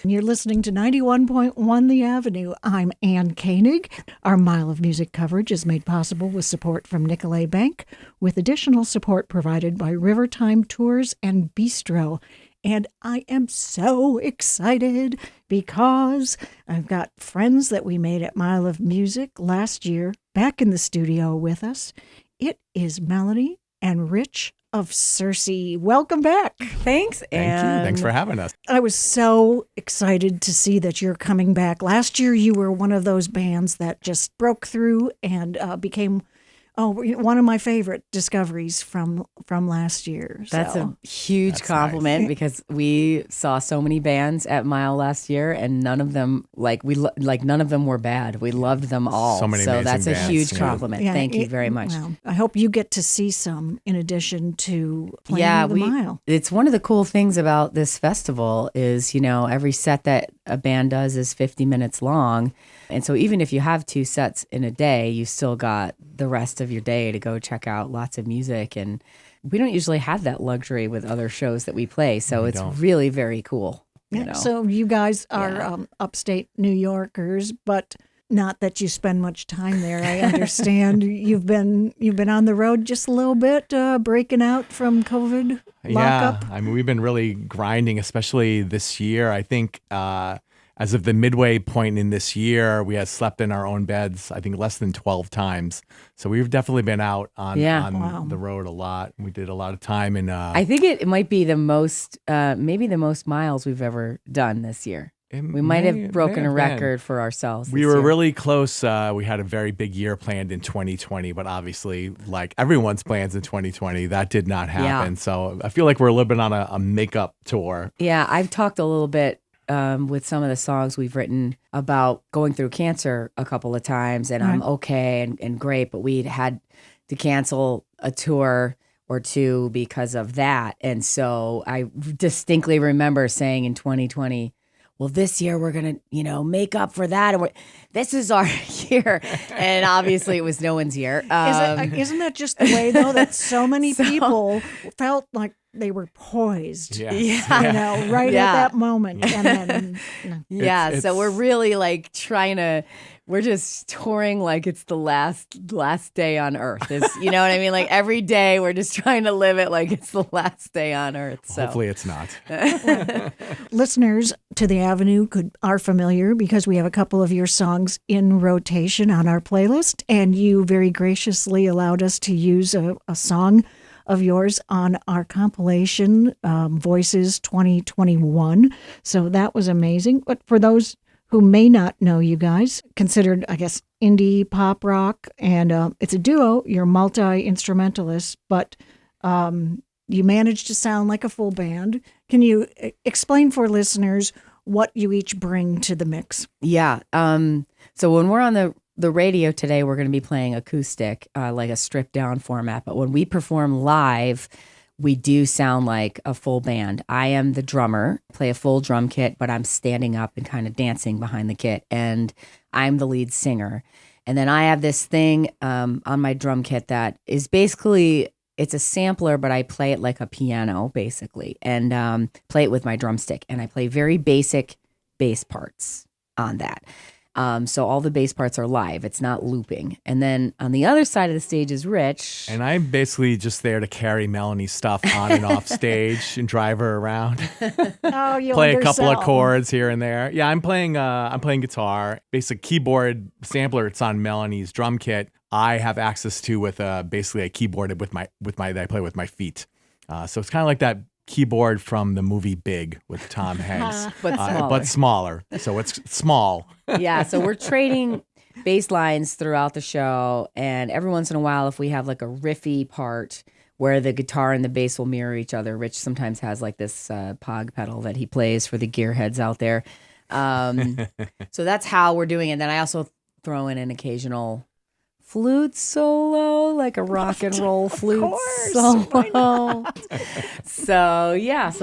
You're listening to 91.1 The Avenue. I'm Ann Koenig. Our Mile of Music coverage is made possible with support from Nicolet Bank, with additional support provided by Tyme Tours and Bistro. And I am so excited because I've got friends that we made at Mile of Music last year back in the studio with us. It is Melanie and Rich of Sirsy. Welcome back. Thanks, Ann. Thank you. Thanks for having us. I was so excited to see that you're coming back. Last year, you were one of those bands that just broke through and became one of my favorite discoveries from last year. That's a huge compliment nice. because we saw so many bands at Mile last year, and none of them none of them were bad. We loved them all. So many amazing that's a bands, huge yeah. compliment. Thank you very much. Well, I hope you get to see some in addition to playing the Mile. It's one of the cool things about this festival is, every set that a band does is 50 minutes long. And so even if you have 2 sets in a day, you still got the rest of your day to go check out lots of music. And we don't usually have that luxury with other shows that we play. So it's really very cool. So you guys are upstate New Yorkers, but not that you spend much time there. I understand you've been on the road just a little bit, breaking out from COVID lockup. Yeah, I mean, we've been really grinding, especially this year. I think as of the midway point in this year, we had slept in our own beds, I think less than 12 times. So we've definitely been out on the road a lot. We did a lot of time in... I think it might be the most, maybe the most miles we've ever done this year. We might have broken a record for ourselves. We were really close. We had a very big year planned in 2020, but obviously, like everyone's plans in 2020, that did not happen. Yeah. So I feel like we're a little bit on a makeup tour. Yeah, I've talked a little bit with some of the songs we've written about going through cancer a couple of times, and I'm okay and great, but we had to cancel a tour or two because of that. And so I distinctly remember saying in 2020, well, this year we're going to, make up for that. And this is our year. And obviously it was no one's year. Isn't that just the way, though, that so many people felt like they were poised, Yeah. at that moment. And then, so we're really we're just touring like it's the last day on earth. You know what I mean? Like every day we're just trying to live it like it's the last day on earth. So hopefully it's not. Listeners to the Avenue are familiar because we have a couple of your songs in rotation on our playlist, and you very graciously allowed us to use a song of yours on our compilation, Voices 2021. So that was amazing. But for those who may not know you guys, considered, I guess, indie pop rock, and it's a duo, you're multi-instrumentalists, but you managed to sound like a full band. Can you explain for listeners what you each bring to the mix? Yeah. So when we're on the radio today, we're going to be playing acoustic, like a stripped down format. But when we perform live, we do sound like a full band. I am the drummer, play a full drum kit, but I'm standing up and kind of dancing behind the kit. And I'm the lead singer. And then I have this thing on my drum kit that is basically, it's a sampler, but I play it like a piano, basically, and play it with my drumstick. And I play very basic bass parts on that. So all the bass parts are live. It's not looping. And then on the other side of the stage is Rich. And I'm basically just there to carry Melanie's stuff on and off stage and drive her around. Play a couple of chords here and there. Yeah, I'm playing guitar, basic keyboard sampler. It's on Melanie's drum kit. I have access to with basically a keyboard with my that I play with my feet. So it's kind of like that keyboard from the movie Big with Tom Hanks, but smaller. So it's small. Yeah, so we're trading bass lines throughout the show, and every once in a while, if we have like a riffy part where the guitar and the bass will mirror each other, Rich sometimes has like this pog pedal that he plays for the gearheads out there. So that's how we're doing it. Then I also throw in an occasional flute solo, like a rock and roll flute solo. So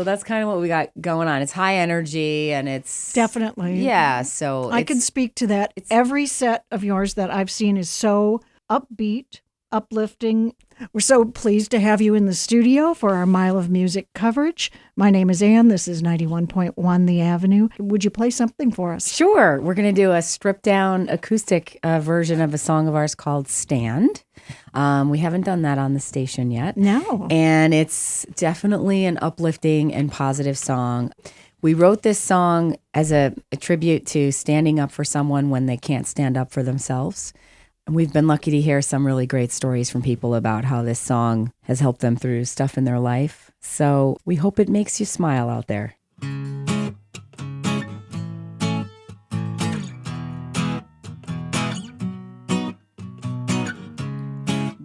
that's kind of what we got going on. It's high energy, and it's definitely So I can speak to that. Every set of yours that I've seen is so upbeat, uplifting, We're so pleased to have you in the studio for our Mile of Music coverage. My name is Ann. This is 91.1 The Avenue. Would you play something for us? Sure. We're going to do a stripped-down acoustic version of a song of ours called Stand. We haven't done that on the station yet. No. And it's definitely an uplifting and positive song. We wrote this song as a tribute to standing up for someone when they can't stand up for themselves. We've been lucky to hear some really great stories from people about how this song has helped them through stuff in their life. So we hope it makes you smile out there.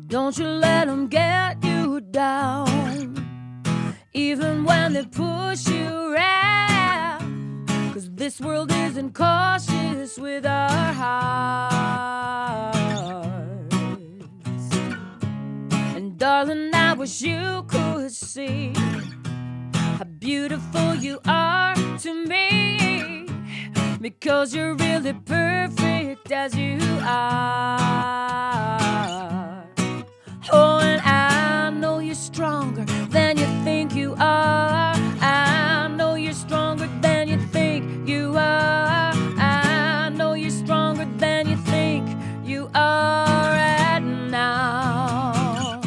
Don't you let them get you down, even when they push you around. 'Cause this world isn't cautious with our hearts. And darling, I wish you could see how beautiful you are to me, because you're really perfect as you are. Oh, and I know you're stronger than you think you are. I know you're stronger than you think you are. I know you're stronger than you think you are right now.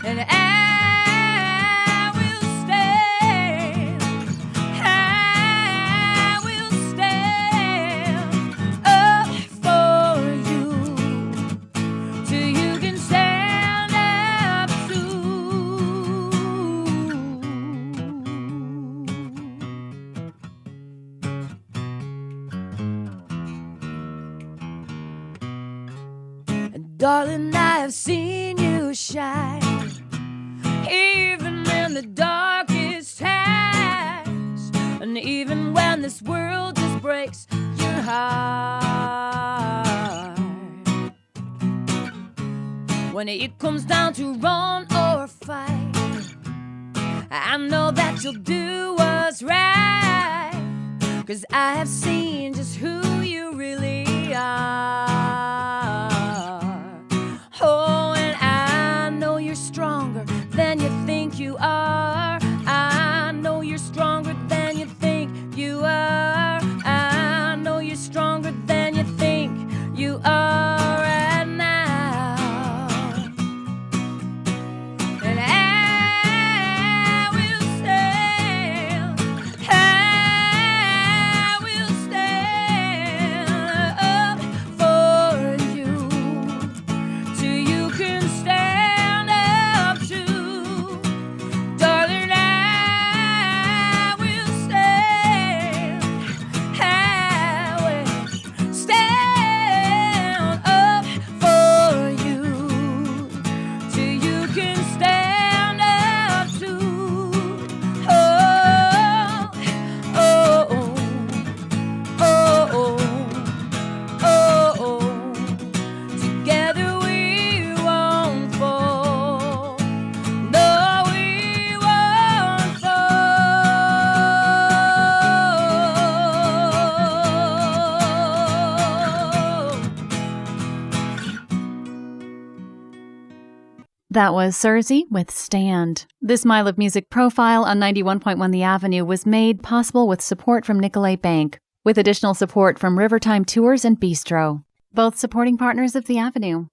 And I will stand. I will stand up for you till you can stand up too. And darling, I have seen you shine, even in the darkest times, and even when this world just breaks your heart. When it comes down to run or fight, I know that you'll do what's right, 'cause I have seen just who you really are. Oh, and I know you're stronger than you think you are. I know you're stronger than you think you are. I know you're stronger than you think you are right now. And I will stand. I will stand up for you till you can stand up too. Darling, I will stand. I will stand up for you till you can stand up too. Oh, oh, oh, oh, oh. Together we won't fall. No, we won't fall. That was Sirsy with Stand. This Mile of Music profile on 91.1 The Avenue was made possible with support from Nicolet Bank, with additional support from Tyme Tours and Bistro, both supporting partners of The Avenue.